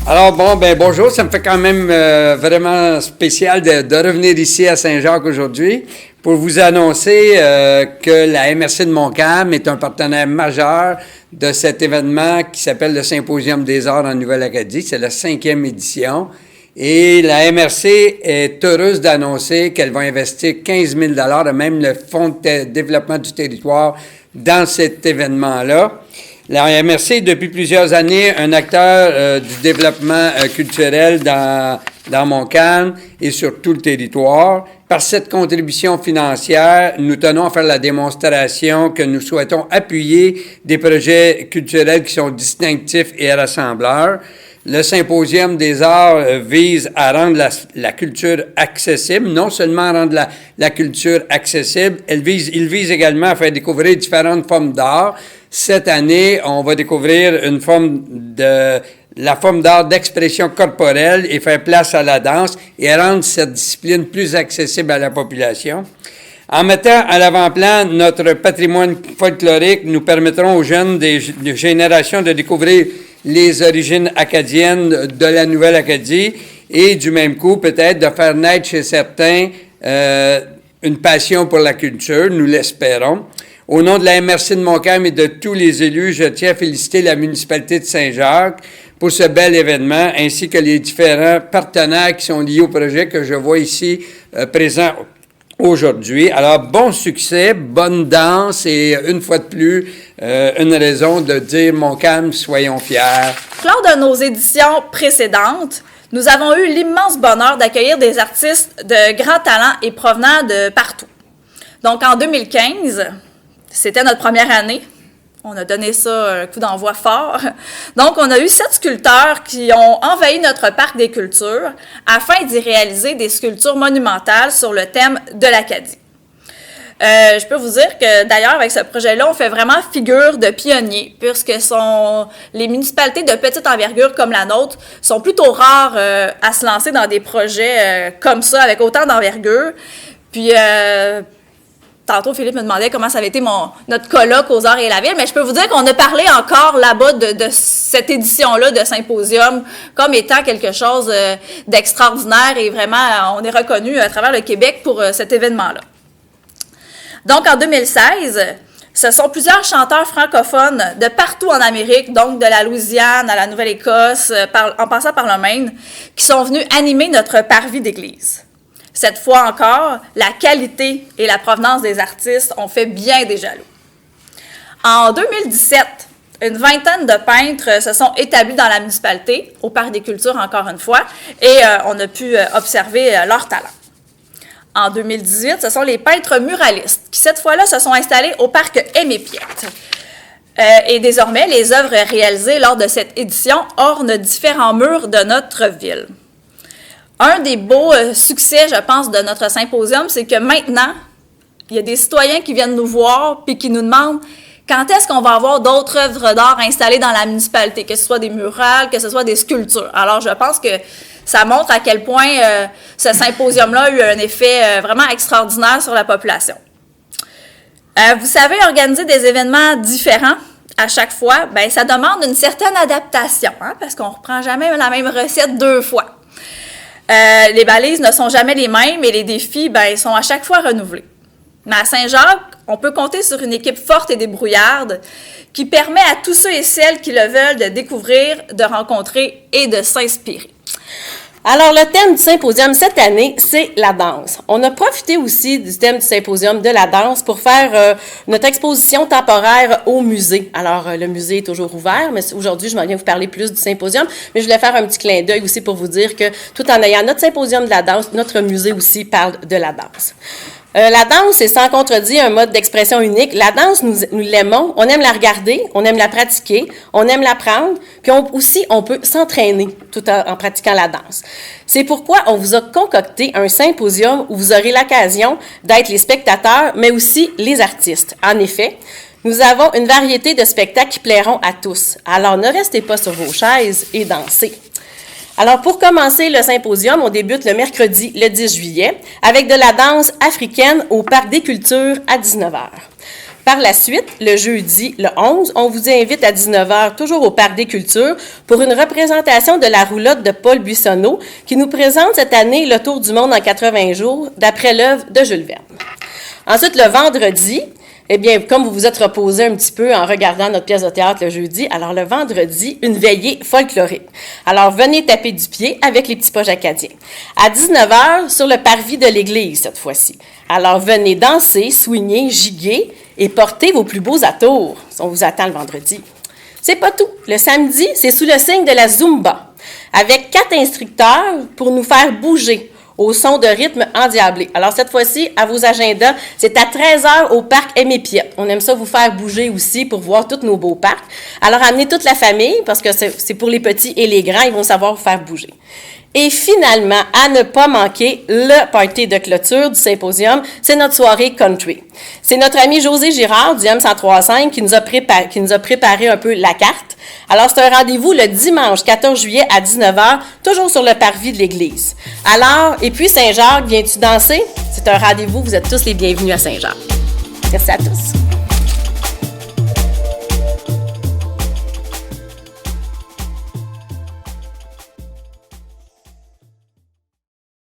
Alors bonjour, ça me fait quand même vraiment spécial de revenir ici à Saint-Jacques aujourd'hui pour vous annoncer que la MRC de Montcalm est un partenaire majeur de cet événement qui s'appelle le Symposium des arts en Nouvelle-Acadie. C'est la 5e édition. Et la MRC est heureuse d'annoncer qu'elle va investir 15 000 $ et même le Fonds de développement du territoire dans cet événement-là. La MRC est depuis plusieurs années un acteur du développement culturel dans Montcalm et sur tout le territoire. Par cette contribution financière, nous tenons à faire la démonstration que nous souhaitons appuyer des projets culturels qui sont distinctifs et rassembleurs. Le Symposium des arts vise à rendre la culture accessible, non seulement rendre la culture accessible, il vise également à faire découvrir différentes formes d'art. Cette année, on va découvrir la forme d'art d'expression corporelle et faire place à la danse et rendre cette discipline plus accessible à la population. En mettant à l'avant-plan notre patrimoine folklorique, nous permettrons aux jeunes des générations de découvrir les origines acadiennes de la Nouvelle-Acadie et du même coup, peut-être, de faire naître chez certains une passion pour la culture, nous l'espérons. Au nom de la MRC de Montcalm et de tous les élus, je tiens à féliciter la municipalité de Saint-Jacques pour ce bel événement, ainsi que les différents partenaires qui sont liés au projet que je vois ici présents aujourd'hui. Alors, bon succès, bonne danse et une fois de plus, une raison de dire Montcalm, soyons fiers. Lors de nos éditions précédentes, nous avons eu l'immense bonheur d'accueillir des artistes de grand talent et provenant de partout. Donc, en 2015, c'était notre première année. On a donné ça un coup d'envoi fort. Donc, on a eu 7 sculpteurs qui ont envahi notre parc des cultures afin d'y réaliser des sculptures monumentales sur le thème de l'Acadie. Je peux vous dire que, d'ailleurs, avec ce projet-là, on fait vraiment figure de pionnier, puisque les municipalités de petite envergure comme la nôtre sont plutôt rares à se lancer dans des projets comme ça, avec autant d'envergure. Puis, tantôt, Philippe me demandait comment ça avait été notre colloque aux Arts et la Ville, mais je peux vous dire qu'on a parlé encore là-bas de cette édition-là de Symposium comme étant quelque chose d'extraordinaire et vraiment, on est reconnu à travers le Québec pour cet événement-là. Donc, en 2016, ce sont plusieurs chanteurs francophones de partout en Amérique, donc de la Louisiane à la Nouvelle-Écosse, en passant par le Maine, qui sont venus animer notre parvis d'église. Cette fois encore, la qualité et la provenance des artistes ont fait bien des jaloux. En 2017, une vingtaine de peintres se sont établis dans la municipalité, au Parc des Cultures encore une fois, et on a pu observer leur talent. En 2018, ce sont les peintres muralistes qui, cette fois-là, se sont installés au Parc Aimé-Piette. Et désormais, les œuvres réalisées lors de cette édition ornent différents murs de notre ville. Un des beaux succès, je pense, de notre symposium, c'est que maintenant, il y a des citoyens qui viennent nous voir puis qui nous demandent quand est-ce qu'on va avoir d'autres œuvres d'art installées dans la municipalité, que ce soit des murales, que ce soit des sculptures. Alors, je pense que ça montre à quel point ce symposium-là a eu un effet vraiment extraordinaire sur la population. Vous savez, organiser des événements différents à chaque fois, bien, ça demande une certaine adaptation, hein, parce qu'on ne reprend jamais la même recette 2 fois. Les balises ne sont jamais les mêmes et les défis, bien, sont à chaque fois renouvelés. Mais à Saint-Jacques, on peut compter sur une équipe forte et débrouillarde qui permet à tous ceux et celles qui le veulent de découvrir, de rencontrer et de s'inspirer. Alors, le thème du symposium cette année, c'est la danse. On a profité aussi du thème du symposium de la danse pour faire notre exposition temporaire au musée. Alors, le musée est toujours ouvert, mais aujourd'hui, je m'en viens vous parler plus du symposium, mais je voulais faire un petit clin d'œil aussi pour vous dire que tout en ayant notre symposium de la danse, notre musée aussi parle de la danse. La danse est sans contredit un mode d'expression unique. La danse, nous l'aimons, on aime la regarder, on aime la pratiquer, on aime l'apprendre, puis on peut s'entraîner tout en pratiquant la danse. C'est pourquoi on vous a concocté un symposium où vous aurez l'occasion d'être les spectateurs, mais aussi les artistes. En effet, nous avons une variété de spectacles qui plairont à tous. Alors, ne restez pas sur vos chaises et dansez. Alors, pour commencer le symposium, on débute le mercredi, le 10 juillet, avec de la danse africaine au Parc des Cultures à 19h. Par la suite, le jeudi, le 11, on vous invite à 19h, toujours au Parc des Cultures, pour une représentation de la roulotte de Paul Buissonneau, qui nous présente cette année le Tour du monde en 80 jours, d'après l'œuvre de Jules Verne. Ensuite, le vendredi, eh bien, comme vous vous êtes reposé un petit peu en regardant notre pièce de théâtre le jeudi, alors le vendredi, une veillée folklorique. Alors, venez taper du pied avec les petits poches acadiens. À 19h, sur le parvis de l'église, cette fois-ci. Alors, venez danser, swinguer, giguer et porter vos plus beaux atours. On vous attend le vendredi. C'est pas tout. Le samedi, c'est sous le signe de la Zumba, avec 4 instructeurs pour nous faire bouger au son de rythme endiablé. Alors, cette fois-ci, à vos agendas, c'est à 13h au parc Aimé Piette. On aime ça vous faire bouger aussi pour voir tous nos beaux parcs. Alors, amenez toute la famille, parce que c'est pour les petits et les grands, ils vont savoir vous faire bouger. Et finalement, à ne pas manquer, le party de clôture du symposium, c'est notre soirée country. C'est notre ami José Girard du M1035 qui nous a préparé un peu la carte. Alors, c'est un rendez-vous le dimanche 14 juillet à 19h, toujours sur le parvis de l'église. Alors, et puis Saint-Jacques, viens-tu danser? C'est un rendez-vous, vous êtes tous les bienvenus à Saint-Jacques. Merci à tous.